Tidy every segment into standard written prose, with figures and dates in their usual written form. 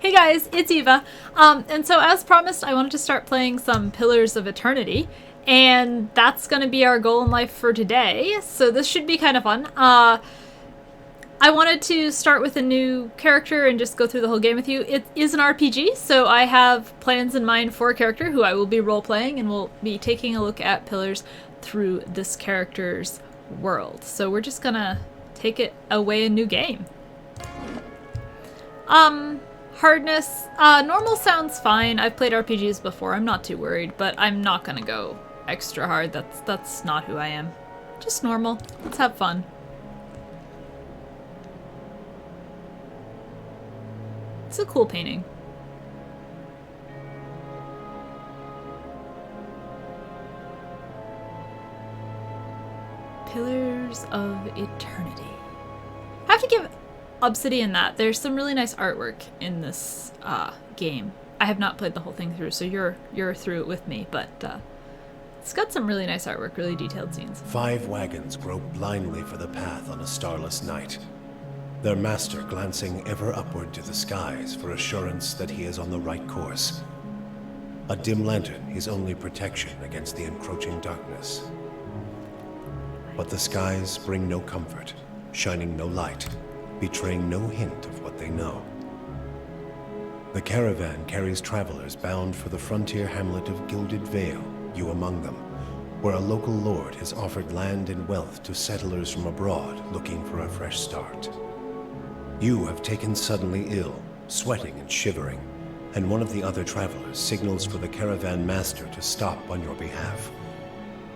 Hey guys, it's Eva. And so as promised, I wanted to start playing some Pillars of Eternity, and that's going to be our goal in life for today, so this should be kind of fun. I wanted to start with a new character and just go through the whole game with you. It is an RPG, so I have plans in mind for a character who I will be role-playing, and we'll be taking a look at Pillars through this character's world. So we're just gonna take it away a new game. Hardness, normal sounds fine. I've played RPGs before, I'm not too worried, but I'm not gonna go extra hard. That's not who I am. Just normal. Let's have fun. It's a cool painting. Pillars of Eternity. I have to give Obsidian that. There's some really nice artwork in this game. I have not played the whole thing through, so you're through it with me, but it's got some really nice artwork, really detailed scenes. 5 wagons grope blindly for the path on a starless night, their master glancing ever upward to the skies for assurance that he is on the right course. A dim lantern his only protection against the encroaching darkness. But the skies bring no comfort, shining no light, betraying no hint of what they know. The caravan carries travelers bound for the frontier hamlet of Gilded Vale, you among them, where a local lord has offered land and wealth to settlers from abroad looking for a fresh start. You have taken suddenly ill, sweating and shivering, and one of the other travelers signals for the caravan master to stop on your behalf.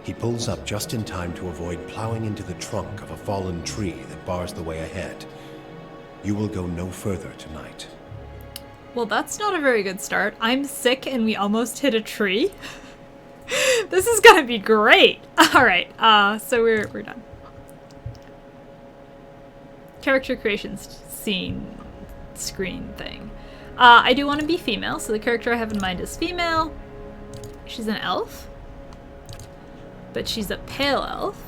He pulls up just in time to avoid plowing into the trunk of a fallen tree that bars the way ahead. You will go no further tonight. Well, that's not a very good start. I'm sick and we almost hit a tree. This is gonna be great. Alright, so we're done. Character creation screen thing. I do want to be female, so the character I have in mind is female. She's an elf, but she's a pale elf.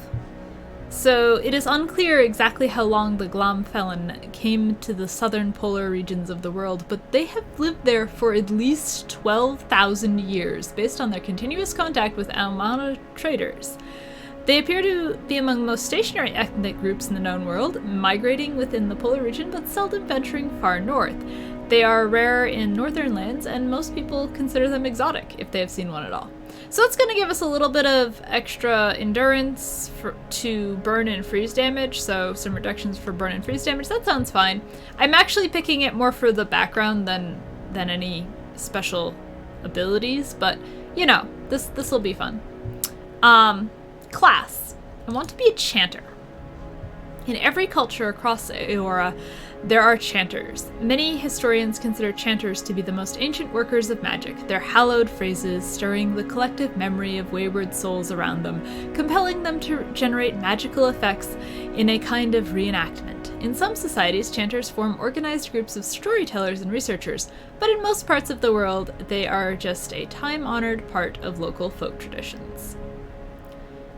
So it is unclear exactly how long the Glamfelin came to the southern polar regions of the world, but they have lived there for at least 12,000 years, based on their continuous contact with Almana traders. They appear to be among the most stationary ethnic groups in the known world, migrating within the polar region but seldom venturing far north. They are rare in northern lands, and most people consider them exotic, if they have seen one at all. So it's going to give us a little bit of extra endurance to burn and freeze damage, so some reductions for burn and freeze damage. That sounds fine. I'm actually picking it more for the background than any special abilities, but you know, this will be fun. Class. I want to be a chanter. In every culture across Eora, there are chanters. Many historians consider chanters to be the most ancient workers of magic, their hallowed phrases stirring the collective memory of wayward souls around them, compelling them to generate magical effects in a kind of reenactment. In some societies, chanters form organized groups of storytellers and researchers, but in most parts of the world, they are just a time-honored part of local folk traditions.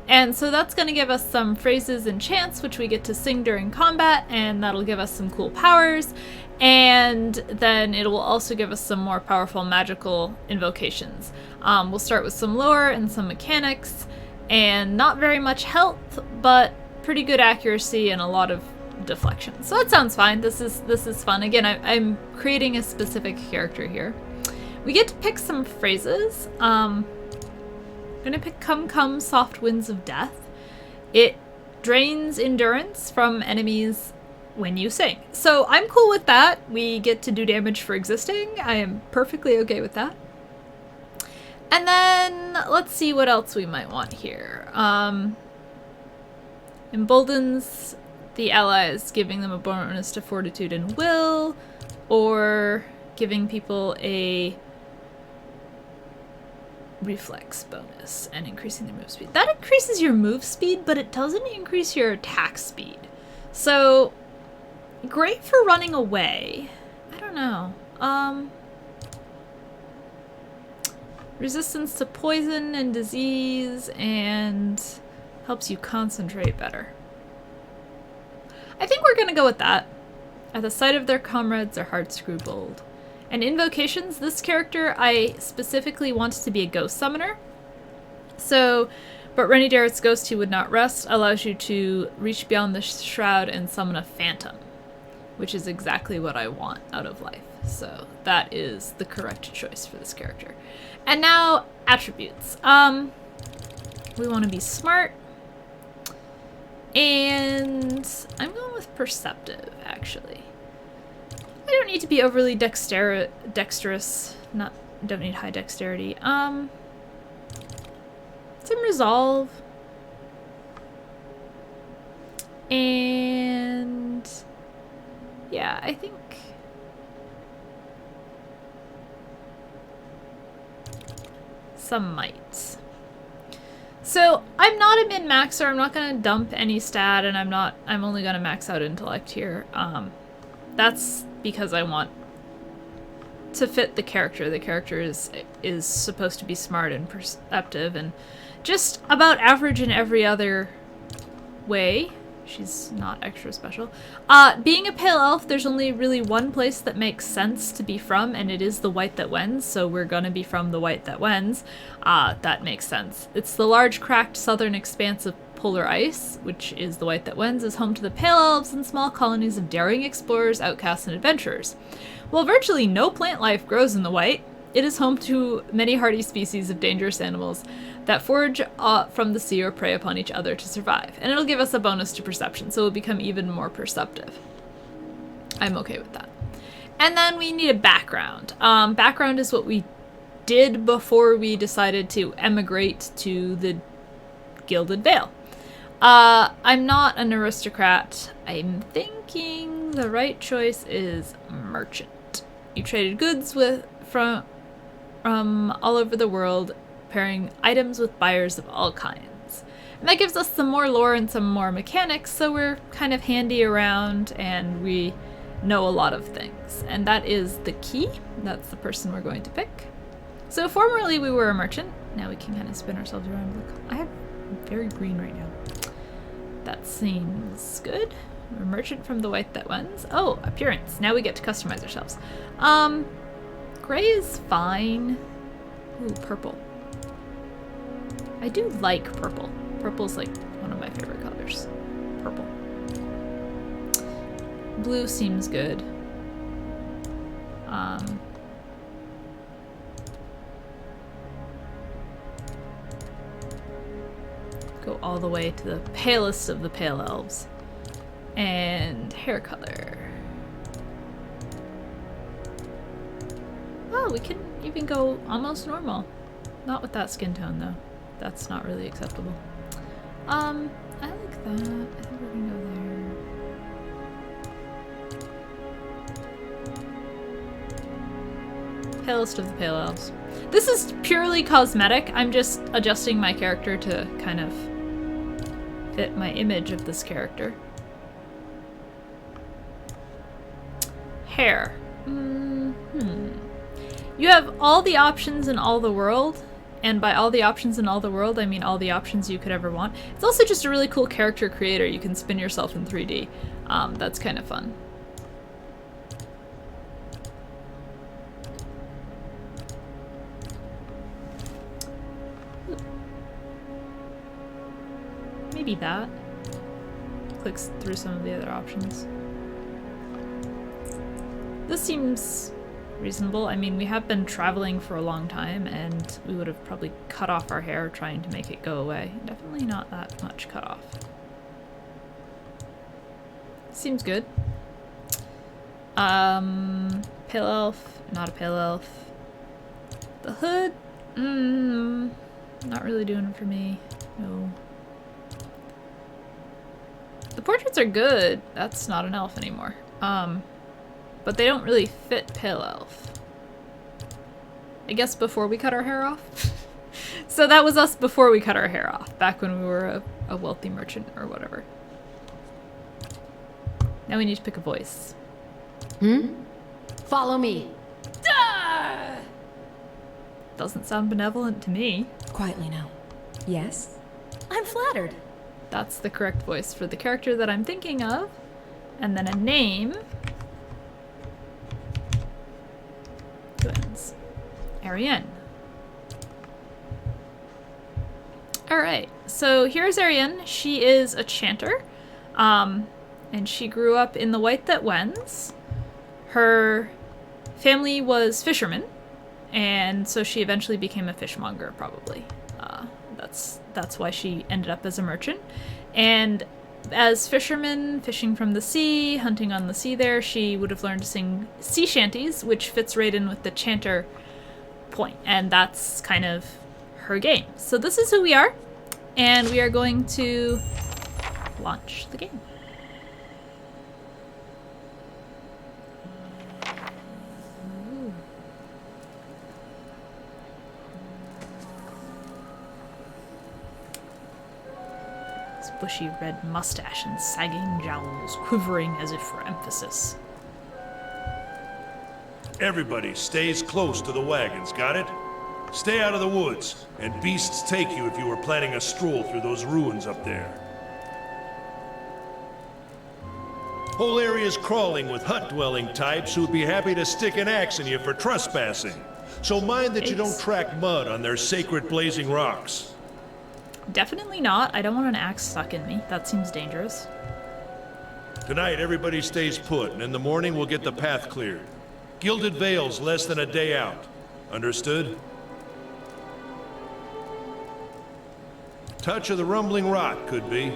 And so that's going to give us some phrases and chants, which we get to sing during combat, and that'll give us some cool powers, and then it will also give us some more powerful magical invocations. We'll start with some lore and some mechanics, and not very much health, but pretty good accuracy and a lot of deflection. So that sounds fine. This is fun. Again, I'm creating a specific character here. We get to pick some phrases. I'm gonna pick Come Come Soft Winds of Death. It drains endurance from enemies when you sing. So I'm cool with that. We get to do damage for existing. I am perfectly okay with that. And then let's see what else we might want here. Emboldens the allies, giving them a bonus to fortitude and will, or giving people a reflex bonus and increasing their move speed. That increases your move speed, but it doesn't increase your attack speed. So, great for running away. I don't know. Resistance to poison and disease, and helps you concentrate better. I think we're gonna go with that. At the sight of their comrades, their hearts grew bold. And invocations, this character I specifically wanted to be a ghost summoner. So, but Rennie Darrett's Ghost Who Would Not Rest allows you to reach beyond the shroud and summon a phantom, which is exactly what I want out of life. So that is the correct choice for this character. And now, attributes. We want to be smart. And I'm going with perceptive, actually. I don't need to be overly dexterous. Don't need high dexterity. Some resolve. And yeah, I think some might. So I'm not a min-maxer. I'm not going to dump any stat, and I'm only going to max out intellect here. That's because I want to fit the character. The character is supposed to be smart and perceptive and just about average in every other way. She's not extra special. Being a pale elf, there's only really one place that makes sense to be from, and it is the White That Wends, so we're gonna be from the White That Wends. That makes sense. It's the large, cracked southern expanse of polar ice, which is the White That Wends, is home to the pale elves and small colonies of daring explorers, outcasts, and adventurers. While virtually no plant life grows in the White, it is home to many hardy species of dangerous animals that forage from the sea or prey upon each other to survive. And it'll give us a bonus to perception, so we'll become even more perceptive. I'm okay with that. And then we need a background. Background is what we did before we decided to emigrate to the Gilded Vale. I'm not an aristocrat. I'm thinking the right choice is merchant. You traded goods from all over the world, pairing items with buyers of all kinds. And that gives us some more lore and some more mechanics, so we're kind of handy around and we know a lot of things. And that is the key. That's the person we're going to pick. So formerly we were a merchant. Now we can kind of spin ourselves around. Look, I have very green right now. That seems good. We're a merchant from the White That Wends. Oh, appearance. Now we get to customize ourselves. Gray is fine. Ooh, purple. I do like purple. Purple's like one of my favorite colors. Purple. Blue seems good. Go all the way to the palest of the pale elves. And hair color. Oh, we can even go almost normal. Not with that skin tone though. That's not really acceptable. I like that. I think we're gonna go there. Palest of the pale elves. This is purely cosmetic. I'm just adjusting my character to kind of fit my image of this character. Hair. You have all the options in all the world, and by all the options in all the world, I mean all the options you could ever want. It's also just a really cool character creator. You can spin yourself in 3D. That's kind of fun. Maybe that. Clicks through some of the other options. This seems reasonable. I mean, we have been traveling for a long time, and we would have probably cut off our hair trying to make it go away. Definitely not that much cut off. Seems good. Pale elf, not a pale elf. The hood, not really doing it for me. No. The portraits are good. That's not an elf anymore. But they don't really fit pale elf. I guess before we cut our hair off. So that was us before we cut our hair off, back when we were a wealthy merchant or whatever. Now we need to pick a voice. Follow me. Ah! Doesn't sound benevolent to me. Quietly now. Yes? I'm flattered. That's the correct voice for the character that I'm thinking of. And then a name. Twins. Arienne. Alright, so here's Arienne. She is a chanter, and she grew up in the White That Wends. Her family was fishermen, and so she eventually became a fishmonger, probably. That's why she ended up as a merchant. And as fishermen, fishing from the sea, hunting on the sea there, she would have learned to sing sea shanties, which fits right in with the chanter point, and that's kind of her game. So this is who we are, and we are going to launch the game. His bushy red mustache and sagging jowls quivering as if for emphasis. Everybody stays close to the wagons, got it? Stay out of the woods, and beasts take you if you were planning a stroll through those ruins up there. Whole area's crawling with hut-dwelling types who'd be happy to stick an axe in you for trespassing. So mind that you don't track mud on their sacred blazing rocks. Definitely not. I don't want an axe stuck in me. That seems dangerous. Tonight, everybody stays put, and in the morning we'll get the path cleared. Gilded Vale's less than a day out. Understood? Touch of the rumbling rot, could be.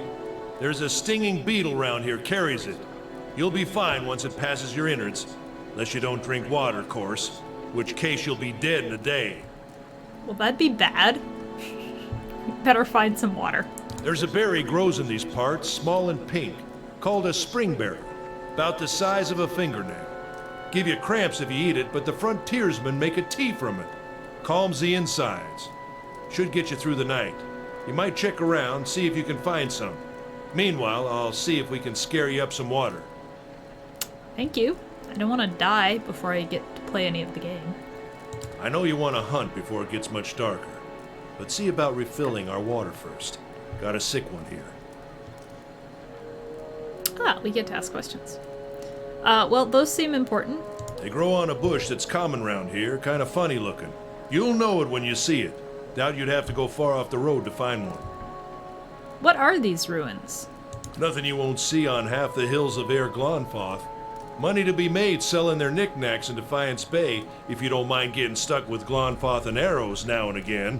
There's a stinging beetle round here, carries it. You'll be fine once it passes your innards. Unless you don't drink water, of course. Which case you'll be dead in a day. Well, that'd be bad. Better find some water. There's a berry grows in these parts, small and pink, called a springberry. About the size of a fingernail. Give you cramps if you eat it, but the frontiersmen make a tea from it. Calms the insides. Should get you through the night. You might check around, see if you can find some. Meanwhile, I'll see if we can scare you up some water. Thank you. I don't want to die before I get to play any of the game. I know you want to hunt before it gets much darker, but see about refilling our water first. Got a sick one here. Ah, we get to ask questions. Well, those seem important. They grow on a bush that's common round here, kind of funny looking. You'll know it when you see it. Doubt you'd have to go far off the road to find one. What are these ruins? Nothing you won't see on half the hills of Air Glonfoth. Money to be made selling their knickknacks in Defiance Bay, if you don't mind getting stuck with Glonfoth and arrows now and again.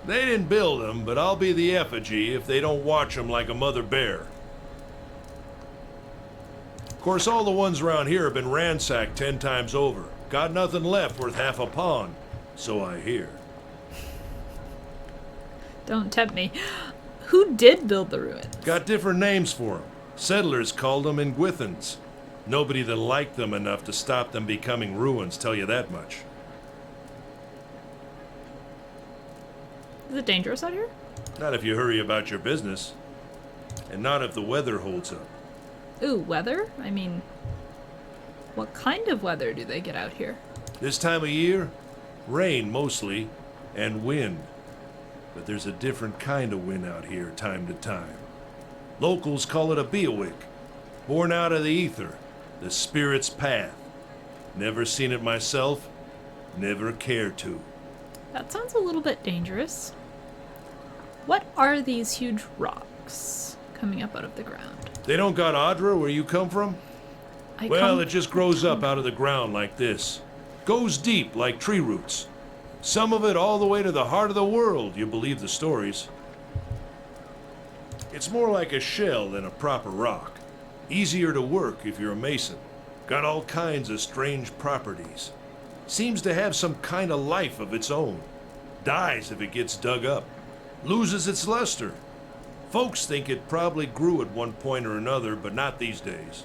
They didn't build them, but I'll be the effigy if they don't watch them like a mother bear. Of course, all the ones around here have been ransacked 10 times over. Got nothing left worth half a pond, so I hear. Don't tempt me. Who did build the ruins? Got different names for them. Settlers called them Ingwithans. Nobody that liked them enough to stop them becoming ruins, tell you that much. Is it dangerous out here? Not if you hurry about your business. And not if the weather holds up. Ooh, weather? I mean, what kind of weather do they get out here? This time of year, rain mostly, and wind. But there's a different kind of wind out here time to time. Locals call it a beowick, born out of the ether, the spirit's path. Never seen it myself, never cared to. That sounds a little bit dangerous. What are these huge rocks coming up out of the ground? They don't got Adra where you come from? Well, it just grows up out of the ground like this. Goes deep like tree roots. Some of it all the way to the heart of the world, you believe the stories. It's more like a shell than a proper rock. Easier to work if you're a mason. Got all kinds of strange properties. Seems to have some kind of life of its own. Dies if it gets dug up. Loses its luster. Folks think it probably grew at one point or another, but not these days.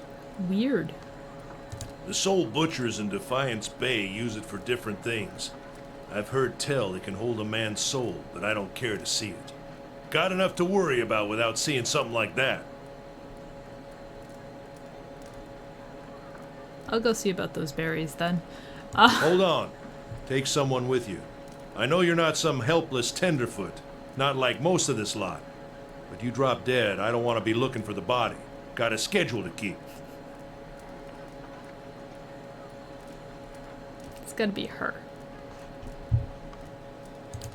Weird. The soul butchers in Defiance Bay use it for different things. I've heard tell it can hold a man's soul, but I don't care to see it. Got enough to worry about without seeing something like that. I'll go see about those berries then. Hold on. Take someone with you. I know you're not some helpless tenderfoot, not like most of this lot. But you drop dead, I don't want to be looking for the body. Got a schedule to keep. It's gotta be her.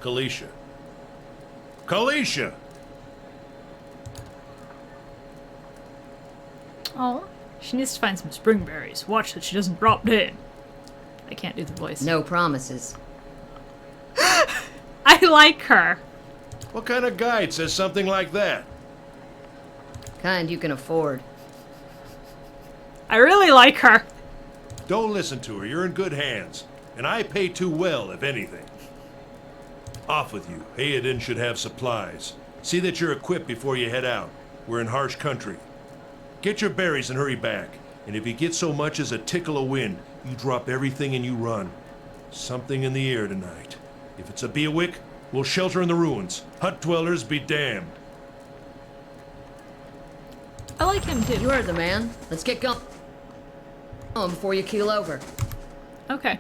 Kalisha. Kalisha! Oh, she needs to find some springberries. Watch that she doesn't drop dead. I can't do the voice. No promises. I like her. What kind of guide says something like that? Kind you can afford. I really like her. Don't listen to her. You're in good hands. And I pay too well, if anything. Off with you. Hayden should have supplies. See that you're equipped before you head out. We're in harsh country. Get your berries and hurry back. And if you get so much as a tickle of wind, you drop everything and you run. Something in the air tonight. If it's a Beawick, we'll shelter in the ruins. Hut dwellers be damned. I like him too. You heard the man. Let's get going before you keel over. Okay.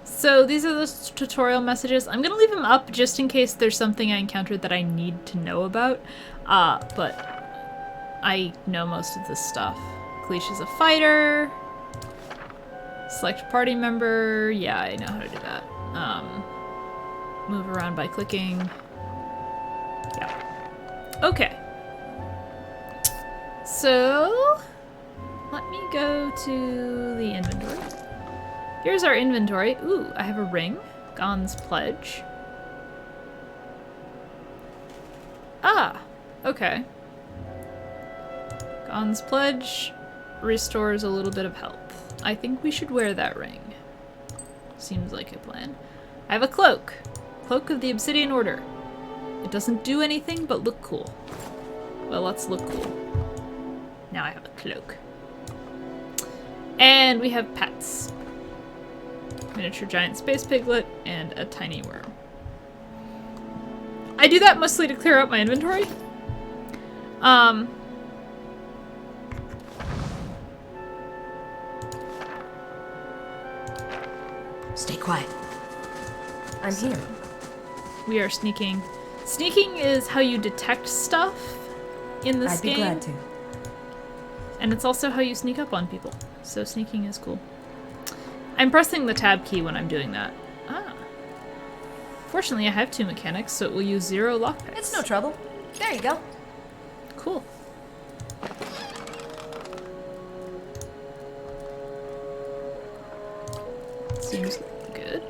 So these are the tutorial messages. I'm gonna leave them up just in case there's something I encountered that I need to know about. But I know most of this stuff. Kalisha's a fighter. Select party member. Yeah, I know how to do that. Move around by clicking. Yeah. Okay. So, let me go to the inventory. Here's our inventory. Ooh, I have a ring. Gon's Pledge. Ah, okay. Gon's Pledge restores a little bit of health. I think we should wear that ring. Seems like a plan. I have a cloak. Cloak of the Obsidian Order. It doesn't do anything but look cool. Well, let's look cool. Now I have a cloak. And we have pets. Miniature giant space piglet and a tiny worm. I do that mostly to clear out my inventory. Stay quiet. I'm here. We are sneaking. Sneaking is how you detect stuff in this game. I'd be glad to. And it's also how you sneak up on people. So sneaking is cool. I'm pressing the tab key when I'm doing that. Ah. Fortunately, I have 2 mechanics, so it will use 0 lockpicks. It's no trouble. There you go. Cool. Seems good.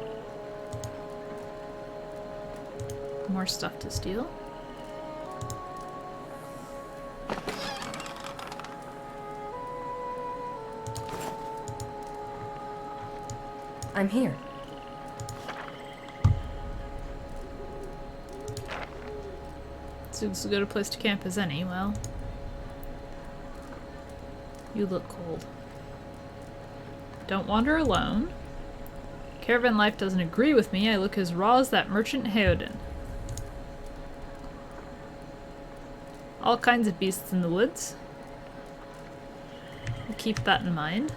More stuff to steal. I'm here. It's as good a place to camp as any. Well, you look cold. Don't wander alone. Caravan life doesn't agree with me. I look as raw as that merchant Hayden. All kinds of beasts in the woods. We'll keep that in mind.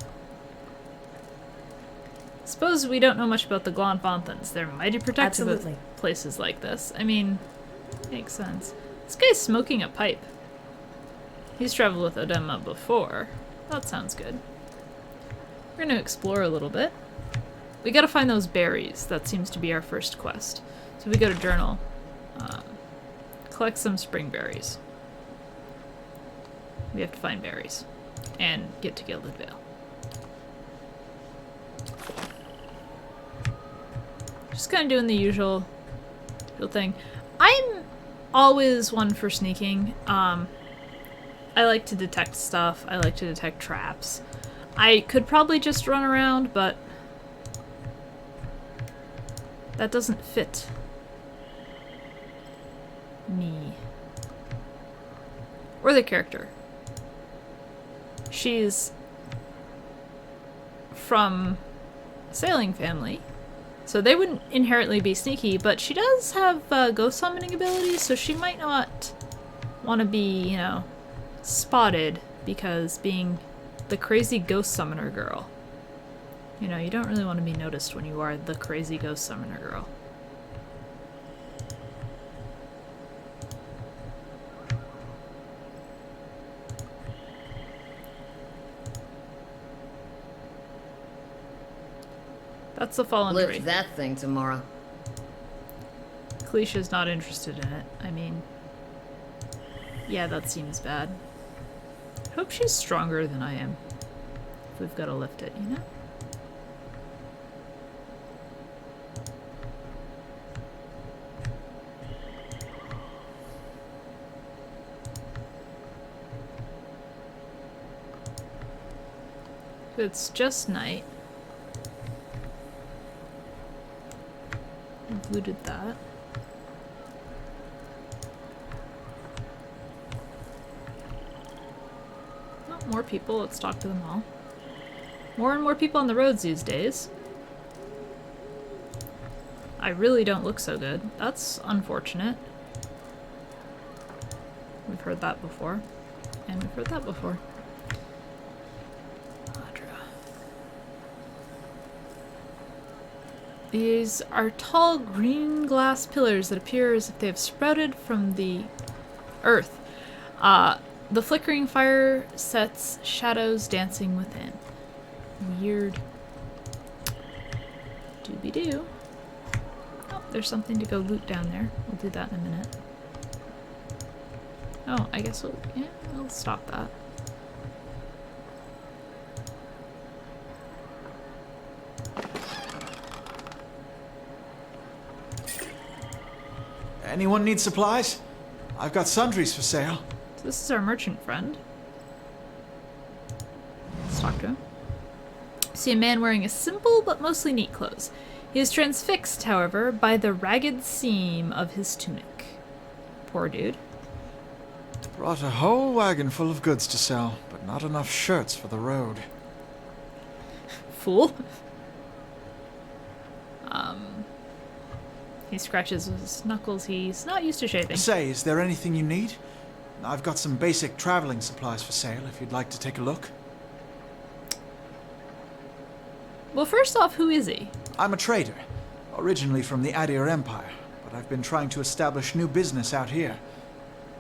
Suppose we don't know much about the Glonfonthans. They're mighty protective of places like this. I mean, makes sense. This guy's smoking a pipe. He's traveled with Odemma before. That sounds good. We're gonna explore a little bit. We gotta find those berries. That seems to be our first quest. So we go to journal. Collect some spring berries. We have to find berries. And get to Gilded Vale. Just kind of doing the usual thing. I'm always one for sneaking. I like to detect stuff. I like to detect traps. I could probably just run around, but that doesn't fit me. Or the character. She's from a sailing family, so they wouldn't inherently be sneaky, but she does have ghost summoning abilities, so she might not want to be, you know, spotted, because being the crazy ghost summoner girl, you know, you don't really want to be noticed when you are the crazy ghost summoner girl. That's the fallen tree. Lift that thing tomorrow. Kalicia's not interested in it. I mean, yeah, that seems bad. I hope she's stronger than I am. If we've got to lift it, you know? It's just night. We've looted that. Oh, more people. Let's talk to them all. More and more people on the roads these days. I really don't look so good. That's unfortunate. We've heard that before. And we've heard that before. These are tall green glass pillars that appear as if they have sprouted from the earth. The flickering fire sets shadows dancing within. Weird. Doobie-doo. Oh, there's something to go loot down there. We'll do that in a minute. Oh, I guess we'll stop that. Anyone need supplies? I've got sundries for sale. So this is our merchant friend. Let's talk to him. See a man wearing a simple but mostly neat clothes. He is transfixed, however, by the ragged seam of his tunic. Poor dude. Brought a whole wagon full of goods to sell, but not enough shirts for the road. Fool. He scratches his knuckles. He's not used to shaving. Say, is there anything you need? I've got some basic traveling supplies for sale if you'd like to take a look. Well, first off, who is he? I'm a trader, originally from the Arienne Empire, but I've been trying to establish new business out here.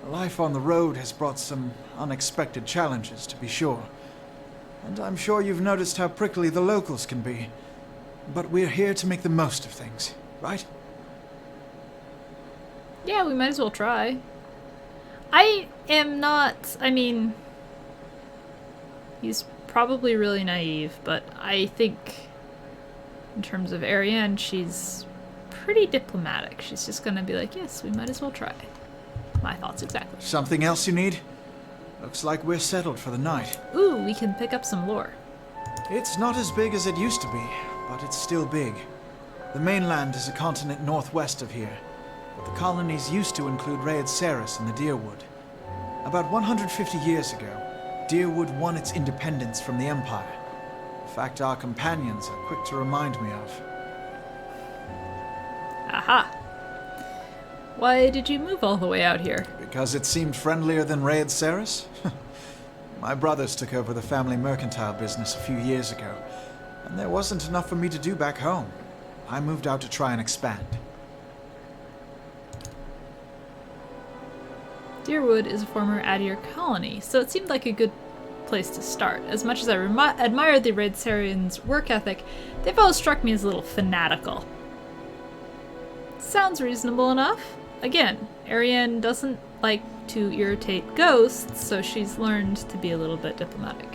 Life on the road has brought some unexpected challenges, to be sure. And I'm sure you've noticed how prickly the locals can be. But we're here to make the most of things, right? Yeah, we might as well try. I am not... I mean... He's probably really naive, but I think... In terms of Arienne, she's pretty diplomatic. She's just gonna be like, yes, we might as well try. My thoughts exactly. Something else you need? Looks like we're settled for the night. Ooh, we can pick up some lore. It's not as big as it used to be, but it's still big. The mainland is a continent northwest of here, but the colonies used to include Raed Ceres and the Deerwood. About 150 years ago, Deerwood won its independence from the Empire. A fact our companions are quick to remind me of. Aha! Why did you move all the way out here? Because it seemed friendlier than Raed Ceres? My brothers took over the family mercantile business a few years ago, and there wasn't enough for me to do back home. I moved out to try and expand. Deerwood is a former Adir colony, so it seemed like a good place to start. As much as I admire the Raed Cerians' work ethic, they've always struck me as a little fanatical. Sounds reasonable enough. Again, Arienne doesn't like to irritate ghosts, so she's learned to be a little bit diplomatic.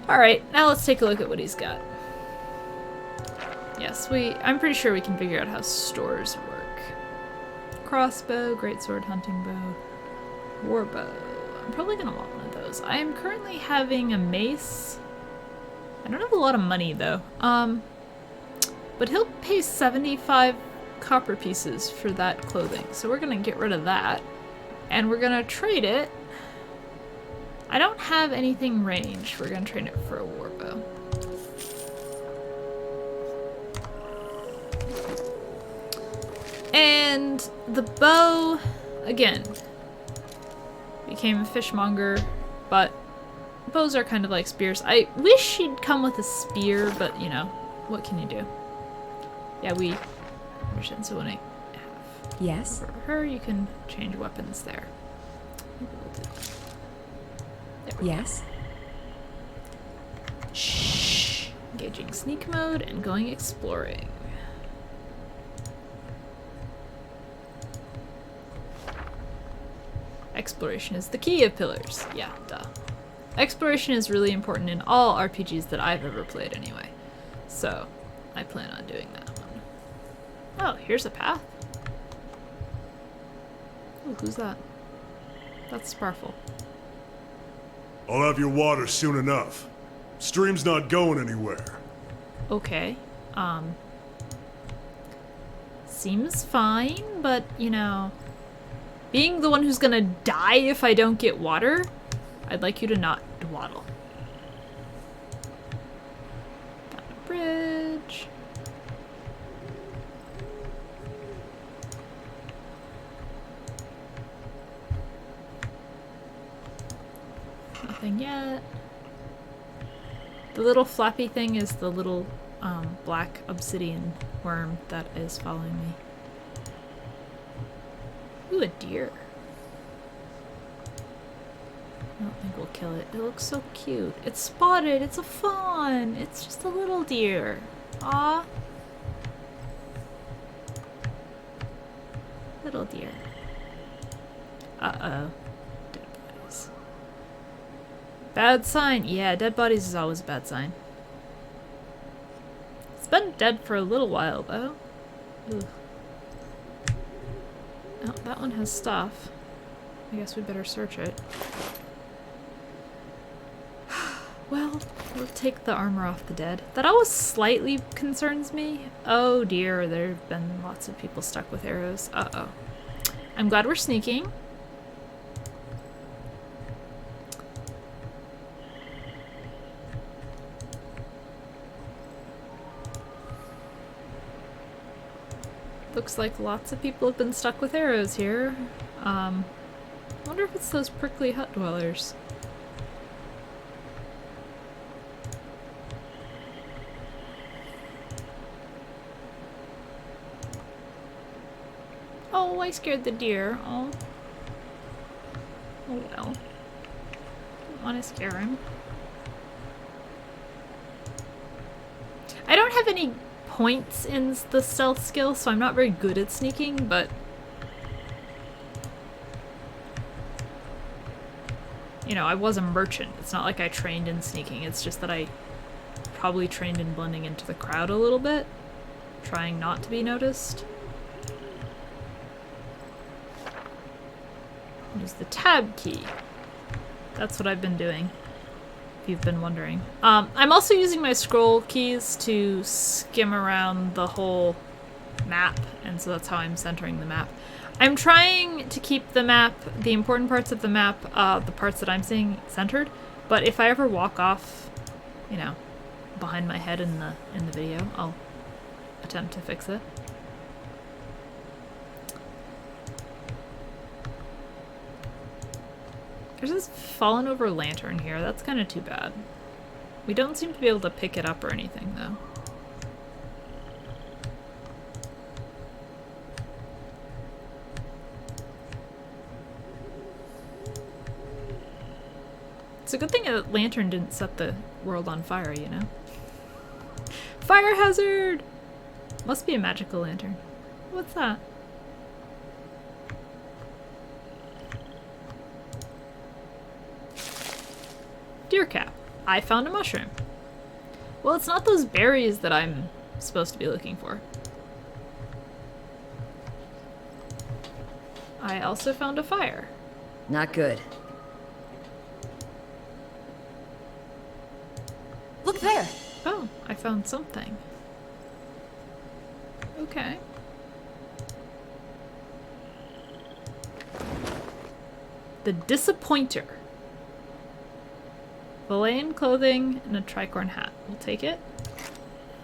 Alright, now let's take a look at what he's got. Yes, I'm pretty sure we can figure out how stores work. Crossbow, greatsword, hunting bow, warbow. I'm probably gonna want one of those. I am currently having a mace. I don't have a lot of money though. But he'll pay 75 copper pieces for that clothing, so we're gonna get rid of that. And we're gonna trade it. I don't have anything ranged. We're gonna trade it for a warbow. And the bow, again, became a fishmonger, but bows are kind of like spears. I wish she'd come with a spear, but you know, what can you do? Yeah, we understand, so when I have Yes? for her, you can change weapons there. Maybe we'll do that. There we Yes? go. Shh. Engaging sneak mode and going exploring. Exploration is the key of Pillars. Yeah, duh. Exploration is really important in all RPGs that I've ever played anyway. So, I plan on doing that one. Oh, here's a path. Ooh, who's that? That's Sparfle. I'll have your water soon enough. Stream's not going anywhere. Okay. Seems fine, but, you know, being the one who's gonna die if I don't get water, I'd like you to not dwaddle. Found a bridge. Nothing yet. The little flappy thing is the little black obsidian worm that is following me. Ooh, a deer. I don't think we'll kill it. It looks so cute. It's spotted. It's a fawn. It's just a little deer. Aw. Little deer. Uh-oh. Dead bodies. Bad sign. Yeah, dead bodies is always a bad sign. It's been dead for a little while, though. Ugh. Oh, that one has stuff. I guess we better search it. Well, we'll take the armor off the dead. That always slightly concerns me. Oh dear, there have been lots of people stuck with arrows. Uh-oh. I'm glad we're sneaking. Looks like lots of people have been stuck with arrows here. Wonder if it's those prickly hut dwellers. Oh, I scared the deer. Oh. Oh well. Don't want to scare him. I don't have any points in the stealth skill, so I'm not very good at sneaking, but you know, I was a merchant. It's not like I trained in sneaking. It's just that I probably trained in blending into the crowd a little bit, trying not to be noticed. Use the tab key. That's what I've been doing, if you've been wondering. I'm also using my scroll keys to skim around the whole map, and so that's how I'm centering the map. I'm trying to keep the map, the important parts of the map, the parts that I'm seeing, centered, but if I ever walk off, you know, behind my head in the video, I'll attempt to fix it. There's this fallen over lantern here. That's kind of too bad. We don't seem to be able to pick it up or anything, though. It's a good thing a lantern didn't set the world on fire, you know? Fire hazard! Must be a magical lantern. What's that? Deer cap. I found a mushroom. Well, it's not those berries that I'm supposed to be looking for. I also found a fire. Not good. Look there! Oh, I found something. Okay. The Disappointer. Valayan clothing and a tricorn hat. We'll take it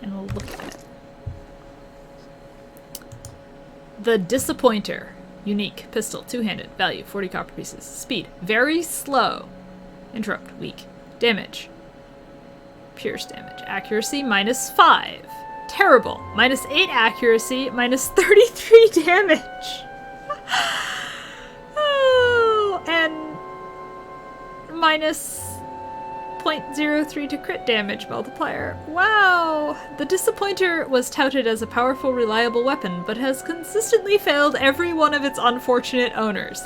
and we'll look at it. The Disappointer. Unique. Pistol. Two-handed. Value. 40 copper pieces. Speed. Very slow. Interrupt. Weak. Damage. Pierce damage. Accuracy. -5. Terrible. -8 accuracy. -33 damage. Oh, and 0.03 to crit damage multiplier. Wow! The Disappointer was touted as a powerful, reliable weapon, but has consistently failed every one of its unfortunate owners.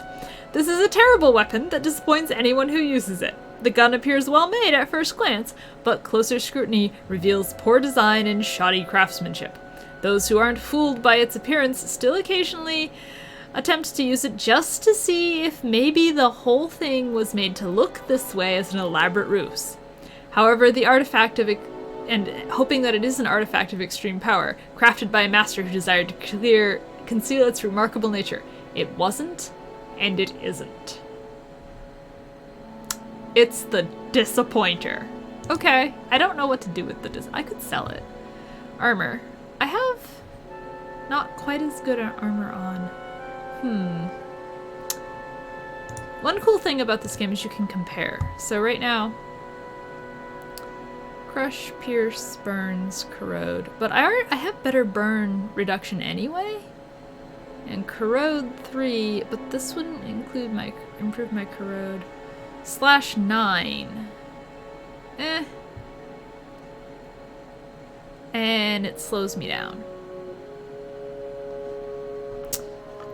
This is a terrible weapon that disappoints anyone who uses it. The gun appears well made at first glance, but closer scrutiny reveals poor design and shoddy craftsmanship. Those who aren't fooled by its appearance still occasionally attempt to use it just to see if maybe the whole thing was made to look this way as an elaborate ruse. However, the artifact of and hoping that it is an artifact of extreme power, crafted by a master who desired to conceal its remarkable nature. It wasn't, and it isn't. It's the Disappointer. Okay, I don't know what to do with the I could sell it. Armor. I have not quite as good an armor on. One cool thing about this game is you can compare. So right now, Crush, Pierce, Burns, Corrode. But I have better burn reduction anyway. And Corrode 3, but this wouldn't include improve my Corrode. /9. And it slows me down.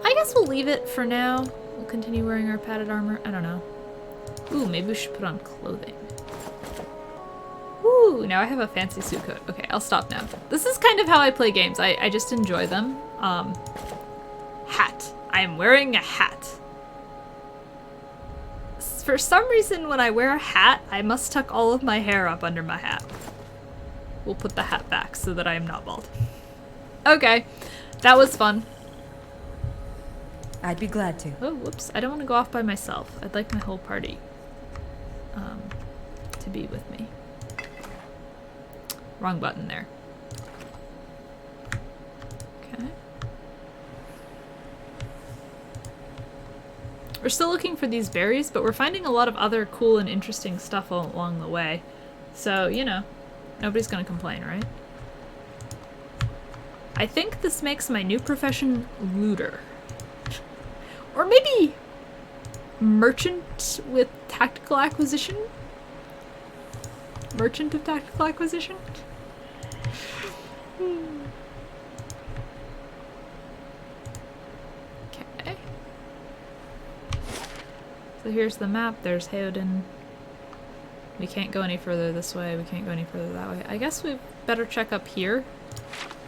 I guess we'll leave it for now. We'll continue wearing our padded armor. I don't know. Ooh, maybe we should put on clothing. Ooh, now I have a fancy suit coat. Okay, I'll stop now. This is kind of how I play games. I just enjoy them. Hat. I am wearing a hat. For some reason, when I wear a hat, I must tuck all of my hair up under my hat. We'll put the hat back so that I am not bald. Okay, that was fun. I'd be glad to. Oh, whoops. I don't want to go off by myself. I'd like my whole party to be with me. Wrong button there. Okay. We're still looking for these berries, but we're finding a lot of other cool and interesting stuff along the way. So, you know, nobody's gonna complain, right? I think this makes my new profession looter. Or maybe merchant with tactical acquisition? Merchant of tactical acquisition? Okay. So here's the map. There's Heoden. We can't go any further this way. We can't go any further that way. I guess we better check up here.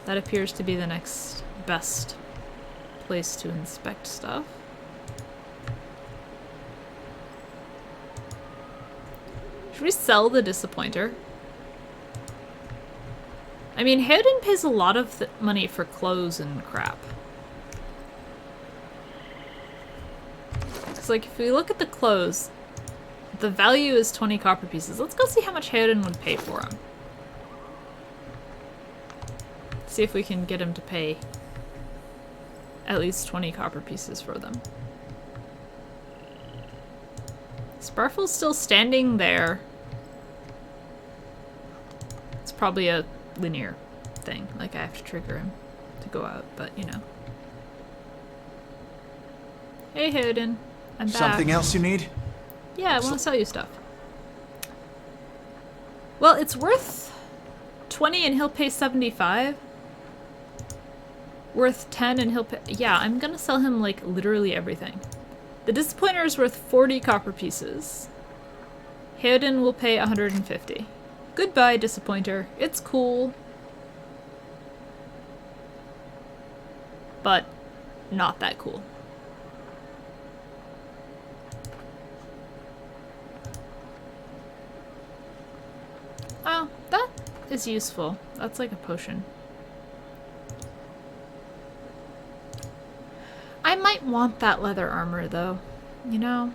That appears to be the next best place to inspect stuff. Should we sell the Disappointer? I mean, Heoden pays a lot of money for clothes and crap. It's like, if we look at the clothes, the value is 20 copper pieces. Let's go see how much Heoden would pay for them. See if we can get him to pay at least 20 copper pieces for them. Sparfle's still standing there. It's probably a linear thing. Like, I have to trigger him to go out, but you know. Hey, Heoden. I'm back. Something else you need? Yeah, I want to sell you stuff. Well, it's worth 20 and he'll pay 75. Worth 10 and he'll pay... Yeah, I'm gonna sell him, like, literally everything. The Disappointer is worth 40 copper pieces. Heoden will pay 150. Goodbye, Disappointer. It's cool. But not that cool. Oh, that is useful. That's like a potion. I might want that leather armor, though. You know?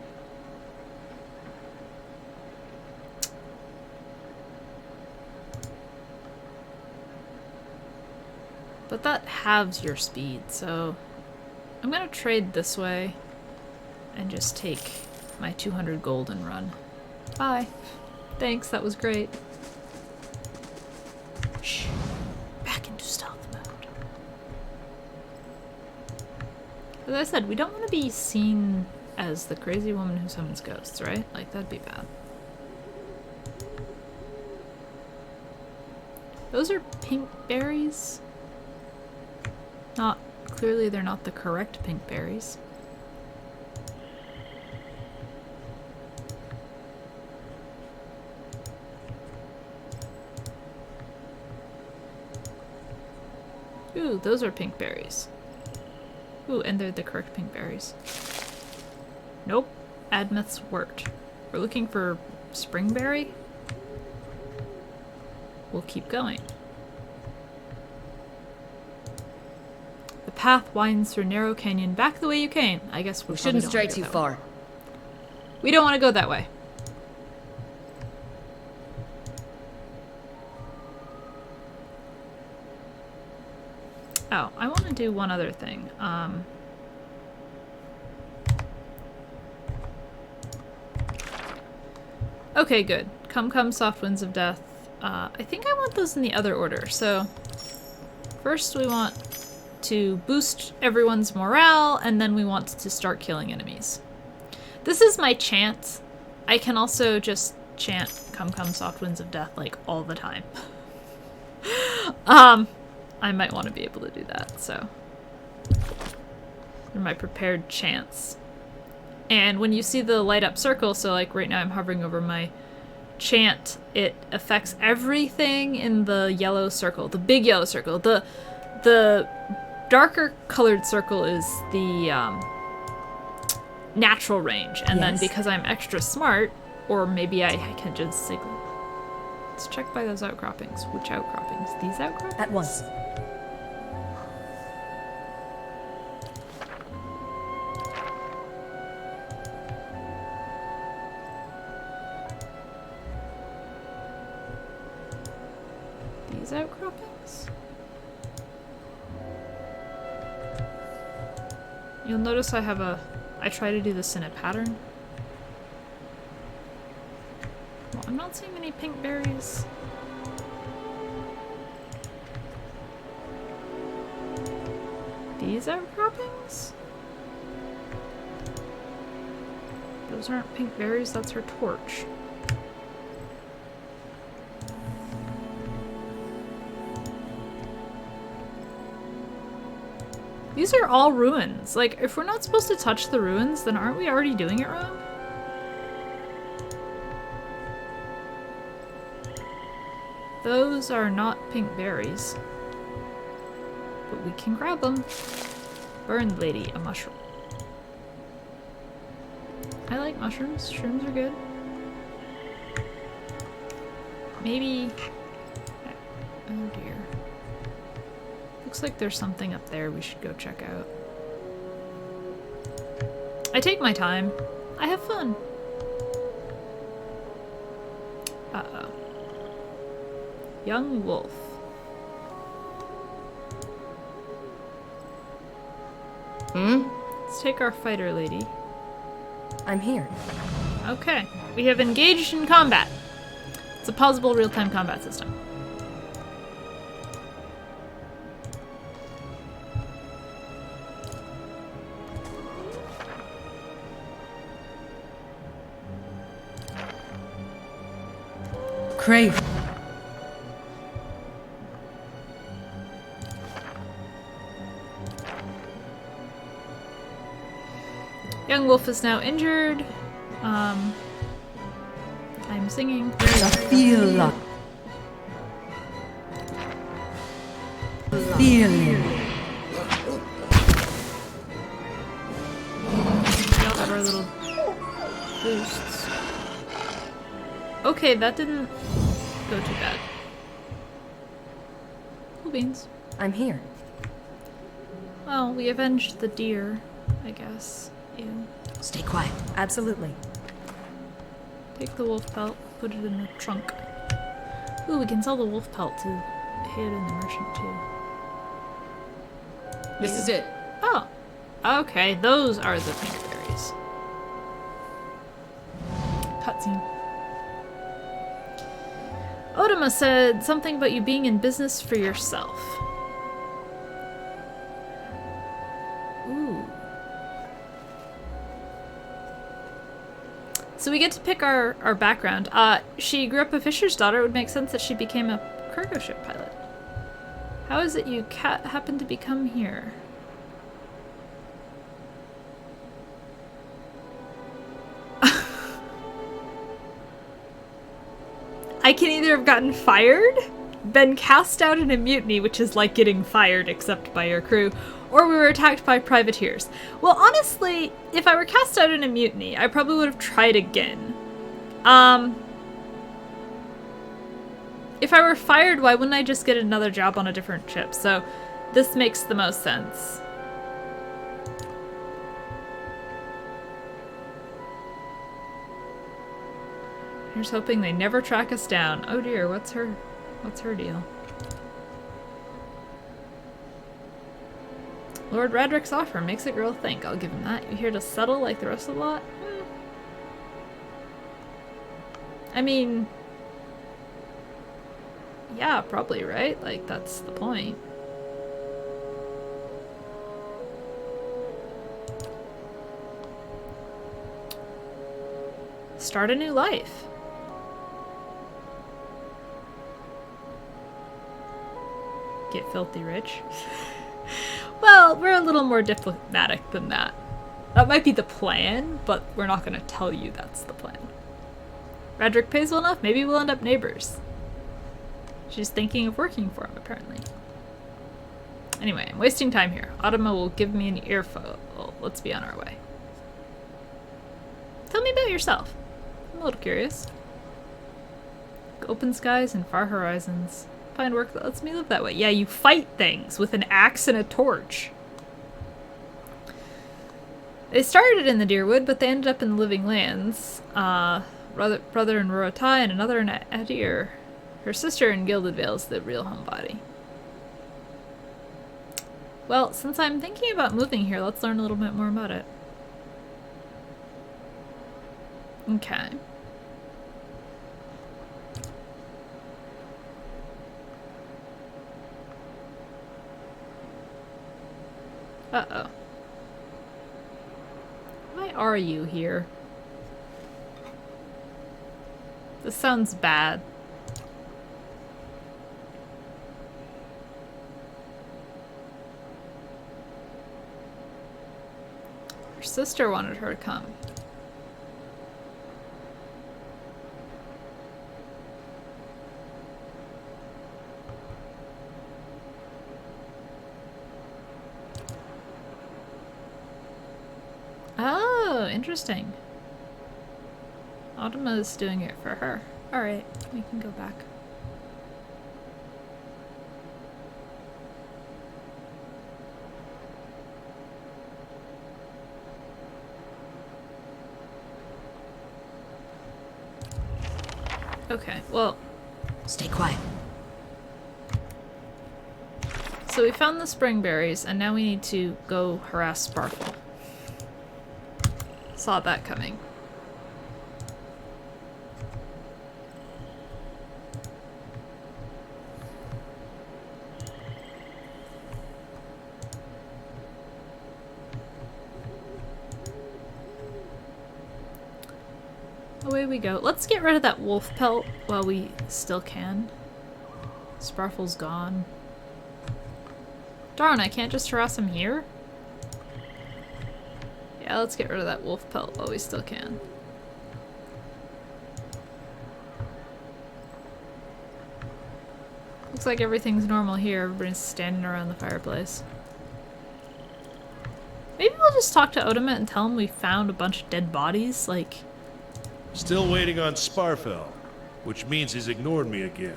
But that halves your speed, so I'm gonna trade this way and just take my 200 gold and run. Bye. Thanks, that was great. Shh. Back into stealth mode. As I said, we don't want to be seen as the crazy woman who summons ghosts, right? Like, that'd be bad. Those are pink berries. Clearly they're not the correct pink berries. Ooh, those are pink berries. Ooh, and they're the correct pink berries. Nope. Admeth's wort. We're looking for springberry? We'll keep going. The path winds through a narrow canyon back the way you came. I guess We shouldn't stray too far. We don't want to go that way. Oh, I want to do one other thing. Okay, good. Come, soft winds of death. I think I want those in the other order. So, first we want to boost everyone's morale, and then we want to start killing enemies. This is my chant. I can also just chant come, soft winds of death, like, all the time. I might want to be able to do that, so. They're my prepared chants. And when you see the light up circle, so like right now I'm hovering over my chant, it affects everything in the yellow circle, the big yellow circle. The darker colored circle is the natural range, and then because I'm extra smart, or maybe I can just signal. Let's check by those outcroppings. Which outcroppings? These outcroppings? At once. These outcroppings? You'll notice I try to do this in a pattern. Well, I'm not seeing any pink berries. These outcroppings? Those aren't pink berries, that's her torch. These are all ruins. Like, if we're not supposed to touch the ruins, then aren't we already doing it wrong? Those are not pink berries. But we can grab them. Burned lady, a mushroom. I like mushrooms. Shrooms are good. Maybe... Oh dear. Looks like there's something up there we should go check out. I take my time. I have fun. Uh-oh. Young wolf. Let's take our fighter lady. I'm here. Okay. We have engaged in combat. It's a pausable real-time combat system. Crave. Young wolf is now injured. I'm singing. Feel. Feeling. We all have our little boosts. Okay, that didn't go too bad. Cool beans. I'm here. Well, we avenged the deer, I guess. Ew. Stay quiet. Absolutely. Take the wolf pelt, put it in the trunk. Ooh, we can sell the wolf pelt to Hayden the merchant too. This is it. Oh, okay. Those are the pink berries. Cutscene. Odama said something about you being in business for yourself. Ooh. So we get to pick our background. She grew up a fisher's daughter. It would make sense that she became a cargo ship pilot. How is it you happen to become here? I can either have gotten fired, been cast out in a mutiny, which is like getting fired except by your crew, or we were attacked by privateers. Well, honestly, if I were cast out in a mutiny, I probably would have tried again. If I were fired, why wouldn't I just get another job on a different ship? So this makes the most sense. Here's hoping they never track us down. Oh dear, what's her deal? Lord Radrick's offer makes a girl think. I'll give him that. You here to settle like the rest of the lot? I mean, yeah, probably, right? Like, that's the point. Start a new life. Get filthy rich. Well, we're a little more diplomatic than that. That might be the plan, but we're not going to tell you that's the plan. Radrick pays well enough, maybe we'll end up neighbors. She's thinking of working for him, apparently. Anyway, I'm wasting time here. Automa will give me an earful. Well, let's be on our way. Tell me about yourself. I'm a little curious. Open skies and far horizons. Find work that lets me live that way. Yeah, you fight things with an axe and a torch. They started in the Deerwood, but they ended up in the Living Lands. Brother in Rorotai and another in Adir. Her sister in Gilded Vale is the real homebody. Well, since I'm thinking about moving here, let's learn a little bit more about it. Okay. Uh-oh. Why are you here? This sounds bad. Her sister wanted her to come. Oh, interesting. Automa's doing it for her. Alright, we can go back. Okay, well... Stay quiet. So we found the spring berries, and now we need to go harass Sparkle. Saw that coming. Away we go. Let's get rid of that wolf pelt while we still can. Sparkle's gone. Darn, I can't just harass him here? Yeah, let's get rid of that wolf pelt while we still can. Looks like everything's normal here. Everybody's standing around the fireplace. Maybe we'll just talk to Odama and tell him we found a bunch of dead bodies, like... Still waiting on Sparfell, which means he's ignored me again.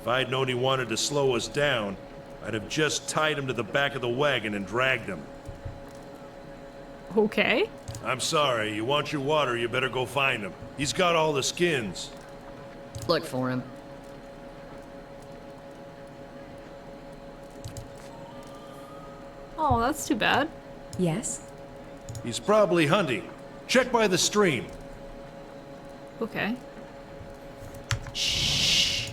If I'd known he wanted to slow us down, I'd have just tied him to the back of the wagon and dragged him. Okay. I'm sorry, you want your water, you better go find him. He's got all the skins. Look for him. Oh, that's too bad. Yes? He's probably hunting. Check by the stream. Okay. Shh.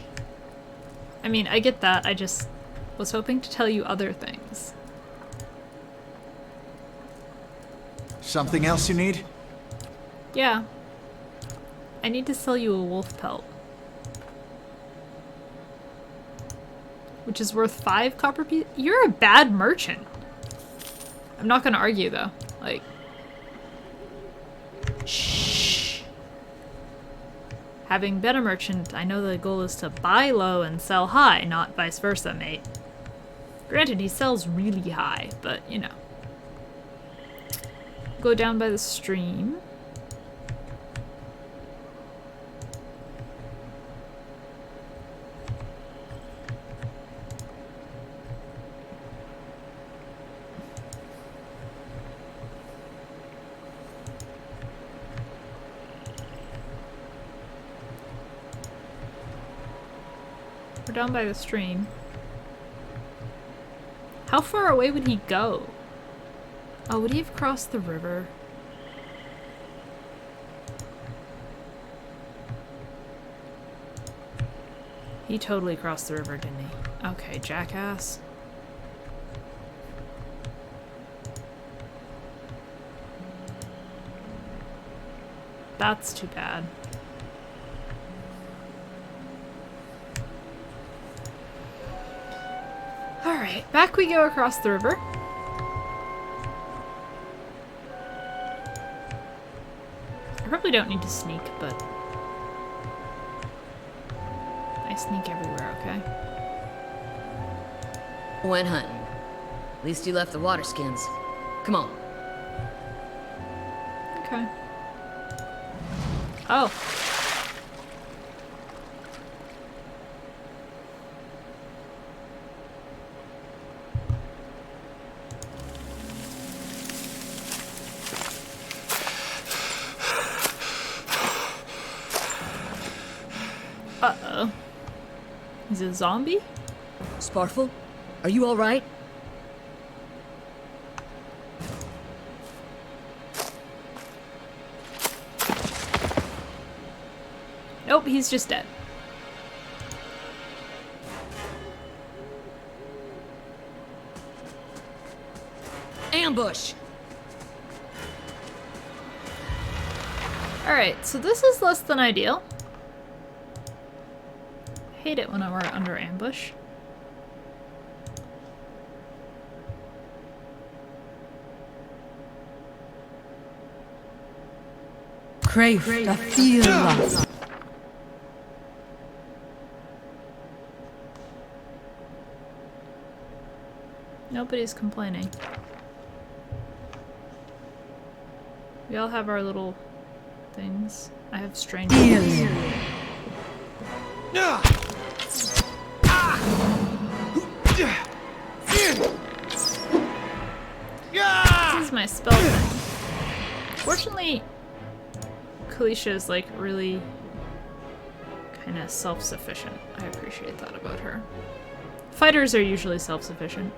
I mean, I get that. I just was hoping to tell you other things. Something else you need? Yeah. I need to sell you a wolf pelt. which is worth 5 copper pieces. You're a bad merchant. I'm not gonna argue though. Like, shh. Having been a merchant, I know the goal is to buy low and sell high, not vice versa, mate. Granted, he sells really high, but you know. Go down by the stream. We're down by the stream. How far away would he go? Oh, would he have crossed the river? He totally crossed the river, didn't he? Okay, jackass. That's too bad. Alright, back we go across the river. I probably don't need to sneak, but I sneak everywhere, okay? Went hunting. At least you left the water skins. Come on. Okay. Oh. Uh-oh. He's a zombie? Sparful, are you alright? Nope, he's just dead. Ambush! Alright, so this is less than ideal. Hate it when we're under ambush. Crave the feel. Nobody's complaining. We all have our little things. I have strange. This is my spell thing. Fortunately, Kalisha is like really kind of self-sufficient. I appreciate that about her. Fighters are usually self-sufficient.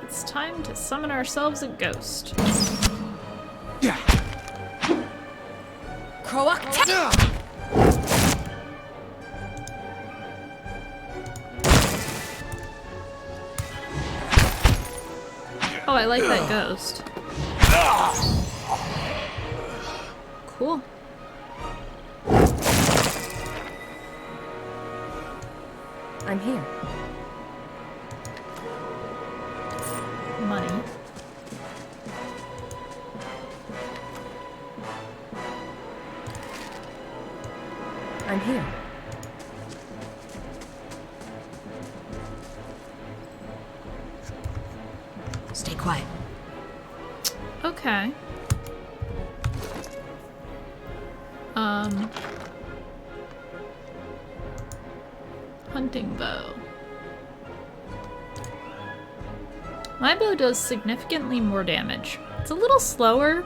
It's time to summon ourselves a ghost. Oh, I like that ghost. Cool. I'm here. Money. I'm here. Stay quiet. Okay. Hunting bow. My bow does significantly more damage. It's a little slower,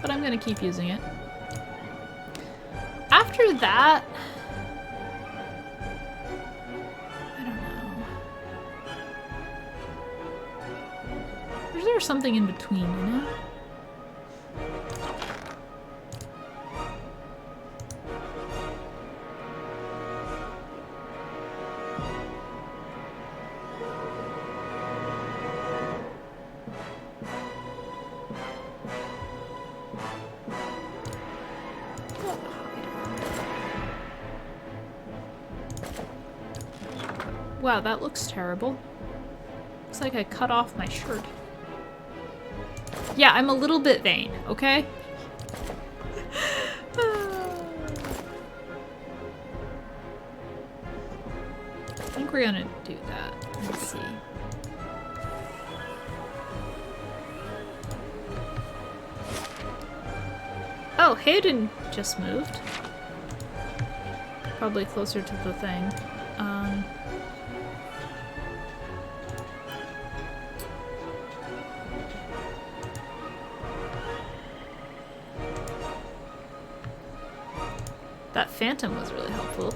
but I'm gonna keep using it. After that, I don't know. Is there something in between, you know? Wow, that looks terrible. Looks like I cut off my shirt. Yeah, I'm a little bit vain, okay? I think we're gonna do that. Let's see. Oh, Hayden just moved. Probably closer to the thing. That phantom was really helpful.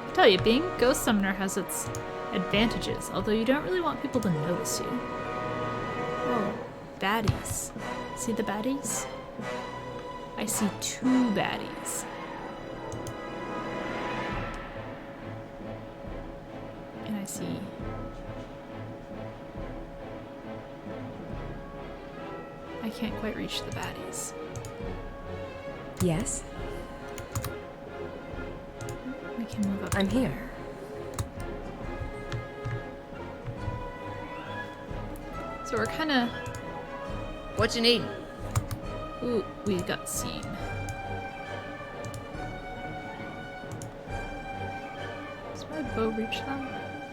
I tell you, being a ghost summoner has its advantages, although you don't really want people to notice you. Oh, baddies. See the baddies? I see 2 baddies. And I see... I can't quite reach the baddies. Yes? We can move up. I'm here. So we're kind of... What you need? Ooh, we got seen. Does my bow reach them?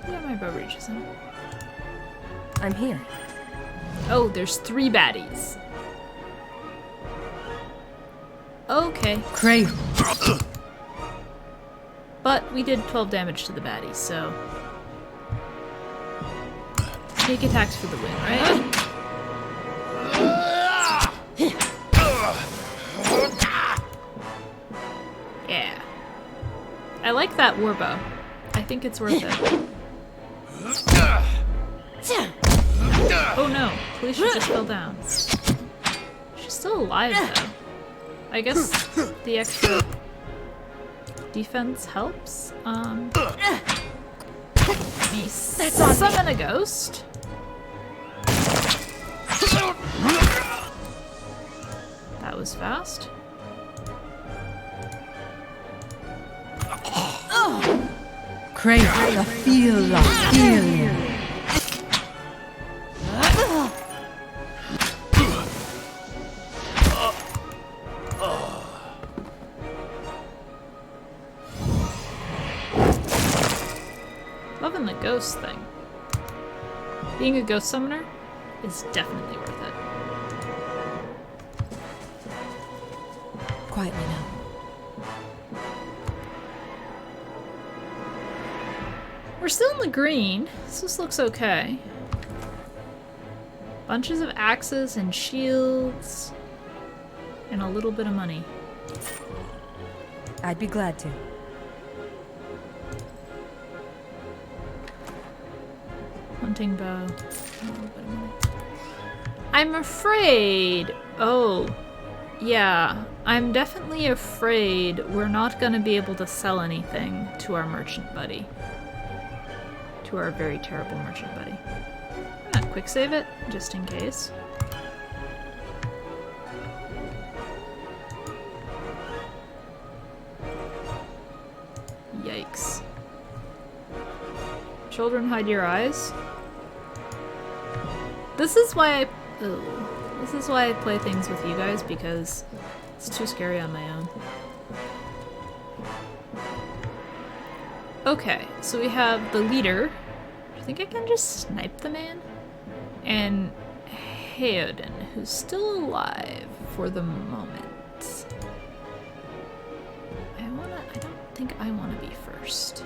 Yeah, my bow reaches them. I'm here. Oh, there's 3 baddies. Okay. Crave. But we did 12 damage to the baddies, so... Sneak attacks for the win, right? Yeah. I like that war bow. I think it's worth it. Oh no, Felicia just fell down. She's still alive though. I guess the extra defense helps. Let me summon a ghost. That was fast. Crave. I feel like feeling. Loving the ghost thing. Being a ghost summoner is definitely worth it. Quietly now. We're still in the green, so this looks okay. Bunches of axes and shields, and a little bit of money. I'd be glad to. Hunting bow. A little bit of money. I'm afraid. Oh, yeah. I'm definitely afraid we're not going to be able to sell anything to our merchant buddy. To our very terrible merchant buddy. I'm gonna quick save it, just in case. Yikes. Children, hide your eyes. This is why I play things with you guys, because it's too scary on my own. Okay, so we have the leader. I think I can just snipe the man. And Hayden, who's still alive for the moment. I don't think I wanna be first.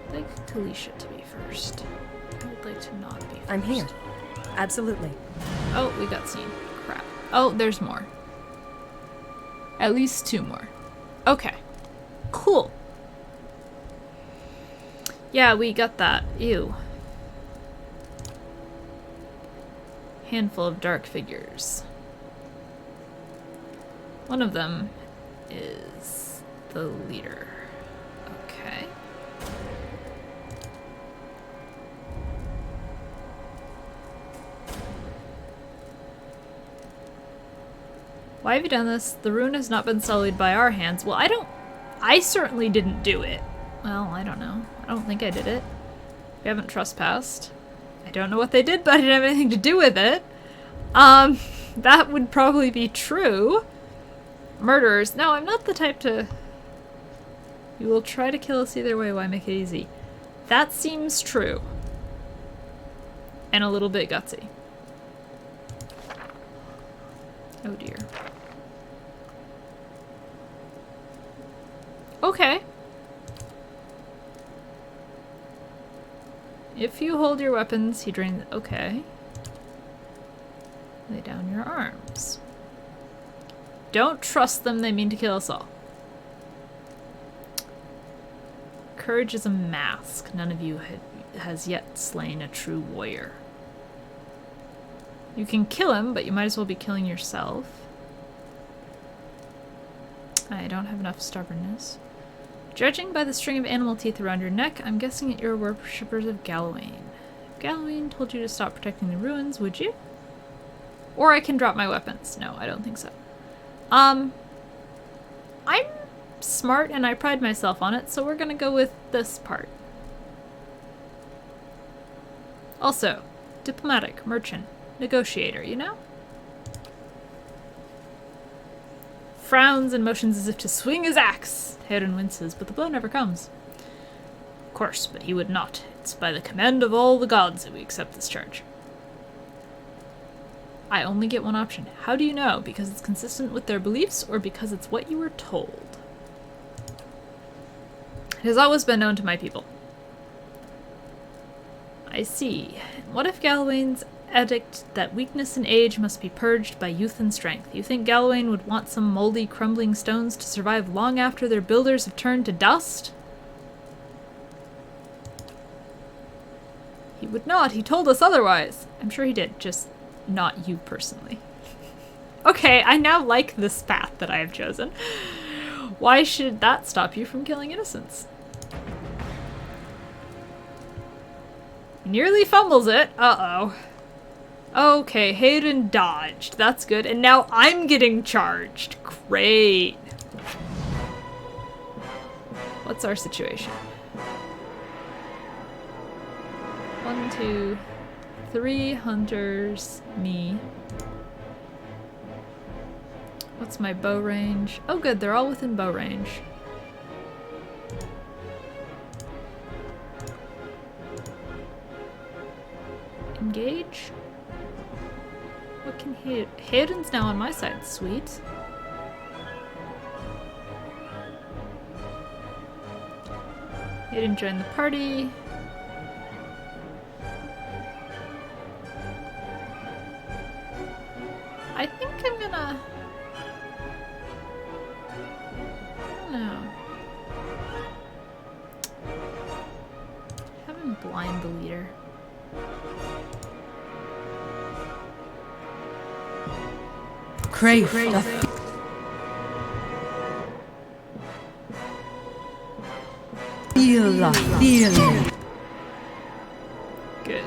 I'd like Kalisha to be first. I would like to not be first. I'm here. Absolutely. Oh, we got seen. Crap. Oh, there's more. At least 2 more. Okay. Cool. Yeah, we got that. Ew. Handful of dark figures. One of them is the leader. Okay. Why have you done this? The rune has not been sullied by our hands. Well, I certainly didn't do it. Well, I don't know. I don't think I did it. We haven't trespassed. I don't know what they did, but I didn't have anything to do with it. That would probably be true. Murderers. No, I'm not the type to... You will try to kill us either way, why make it easy? That seems true. And a little bit gutsy. Oh dear. Okay. If you hold your weapons, he drains... Okay. Lay down your arms. Don't trust them, they mean to kill us all. Courage is a mask. None of you has yet slain a true warrior. You can kill him, but you might as well be killing yourself. I don't have enough stubbornness. Judging by the string of animal teeth around your neck, I'm guessing that you're worshippers of Galawain. If Galawain told you to stop protecting the ruins, would you? Or I can drop my weapons. No, I don't think so. I'm smart and I pride myself on it, so we're gonna go with this part. Also, diplomatic, merchant, negotiator, you know? Frowns and motions as if to swing his axe. Heron winces, but the blow never comes. Of course, but he would not. It's by the command of all the gods that we accept this charge. I only get one option. How do you know? Because it's consistent with their beliefs, or because it's what you were told? It has always been known to my people. I see. What if Galawain's edict that weakness and age must be purged by youth and strength? You think Galawain would want some moldy, crumbling stones to survive long after their builders have turned to dust? He would not. He told us otherwise. I'm sure he did, just not you personally. Okay, I now like this path that I have chosen. Why should that stop you from killing innocents? He nearly fumbles it. Uh-oh. Okay, Hayden dodged. That's good. And now I'm getting charged. Great. What's our situation? 1, 2, 3 hunters, me. What's my bow range? Oh good, they're all within bow range. Engage? What can Hayden's now on my side, sweet. Hayden joined the party. I think I'm gonna... I don't know. Have him blind the leader. Crave the feel the feeling. Good.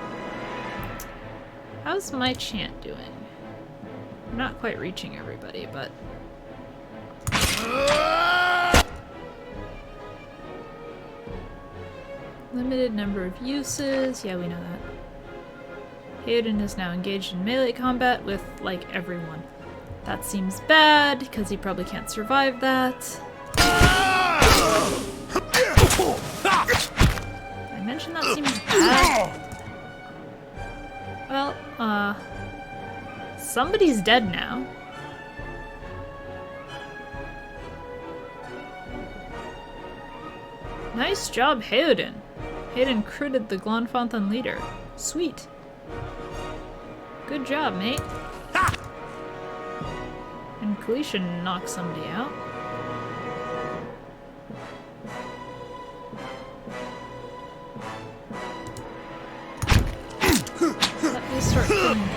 How's my chant doing? I'm not quite reaching everybody, but... Limited number of uses. Yeah, we know that. Hayden is now engaged in melee combat with, like, everyone. That seems bad, because he probably can't survive that. I mentioned that seems bad. Well, somebody's dead now. Nice job, Hayden. Hayden critted the Glonfonthon leader. Sweet. Good job, mate. And Kalisha knocked somebody out. Let me start killing them.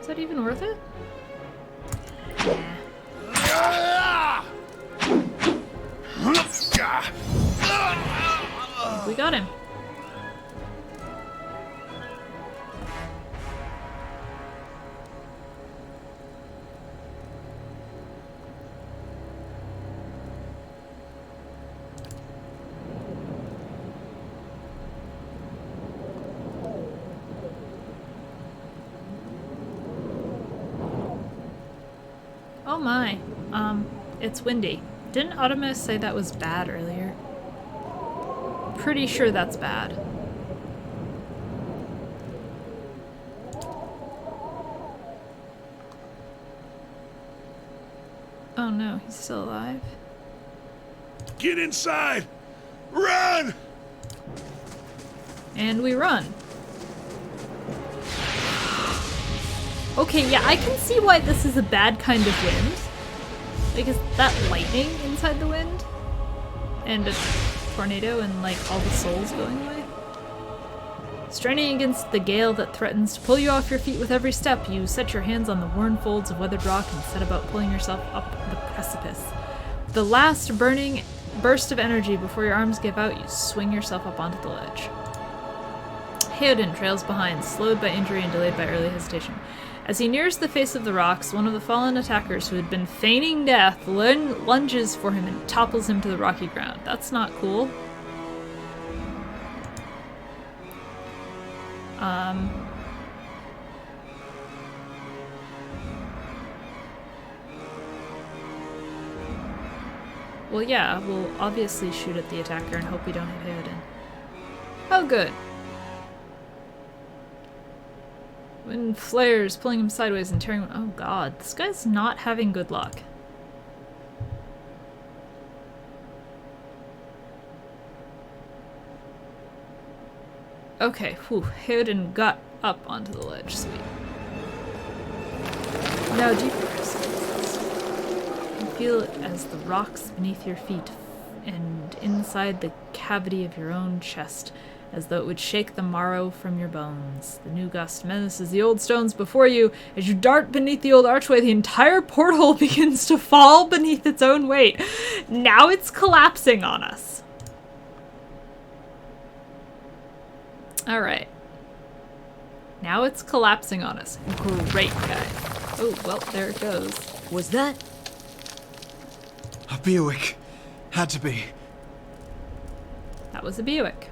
Is that even worth it? We got him. Oh my. It's windy. Didn't Automist say that was bad earlier? Pretty sure that's bad. Oh no, he's still alive. Get inside! Run! And we run. Okay, yeah, I can see why this is a bad kind of wind. Like, is that lightning inside the wind? And a tornado and, like, all the souls going away? Straining against the gale that threatens to pull you off your feet with every step, you set your hands on the worn folds of weathered rock and set about pulling yourself up the precipice. The last burning burst of energy before your arms give out, you swing yourself up onto the ledge. Heoden trails behind, slowed by injury and delayed by early hesitation. As he nears the face of the rocks, one of the fallen attackers who had been feigning death lunges for him and topples him to the rocky ground. That's not cool. Well, yeah, we'll obviously shoot at the attacker and hope we don't hit Heoden. Oh, good. Wind flares, pulling him sideways and tearing him. Oh god, this guy's not having good luck. Okay, whew, Heoden got up onto the ledge, sweet. Now deeper. You feel it as the rocks beneath your feet and inside the cavity of your own chest, as though it would shake the marrow from your bones. The new gust menaces the old stones before you. As you dart beneath the old archway, the entire porthole begins to fall beneath its own weight. Now it's collapsing on us. Alright. Now it's collapsing on us. Great, guys. Oh, well, there it goes. Was that? A Buick. Had to be. That was a Buick.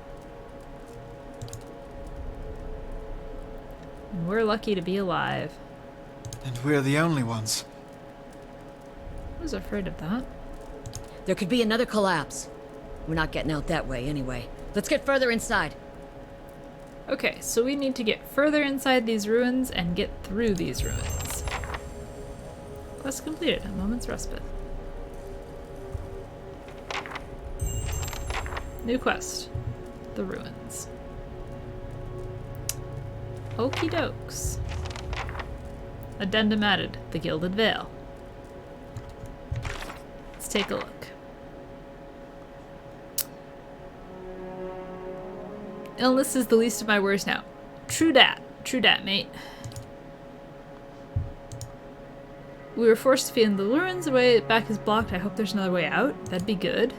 And we're lucky to be alive. And we're the only ones. I was afraid of that. There could be another collapse. We're not getting out that way anyway. Let's get further inside. Okay, so we need to get further inside these ruins and get through these ruins. Quest completed. A moment's respite. New quest. The ruins. Okie dokes. Addendum added. The Gilded Vale. Let's take a look. Illness is the least of my worries now. True dat, mate. We were forced to be in the ruins. The way back is blocked. I hope there's another way out. That'd be good.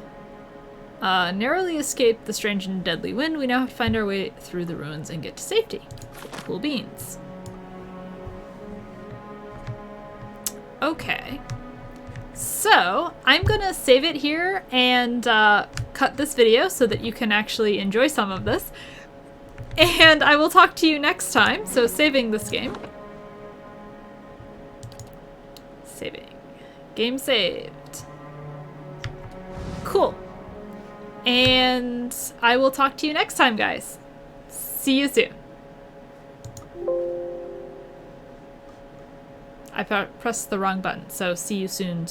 Narrowly escaped the strange and deadly wind. We now have to find our way through the ruins and get to safety. Cool beans. Okay. So, I'm gonna save it here and cut this video so that you can actually enjoy some of this. And I will talk to you next time. So, saving this game. Saving. Game saved. Cool. And I will talk to you next time, guys. See you soon. I pressed the wrong button, so see you soon.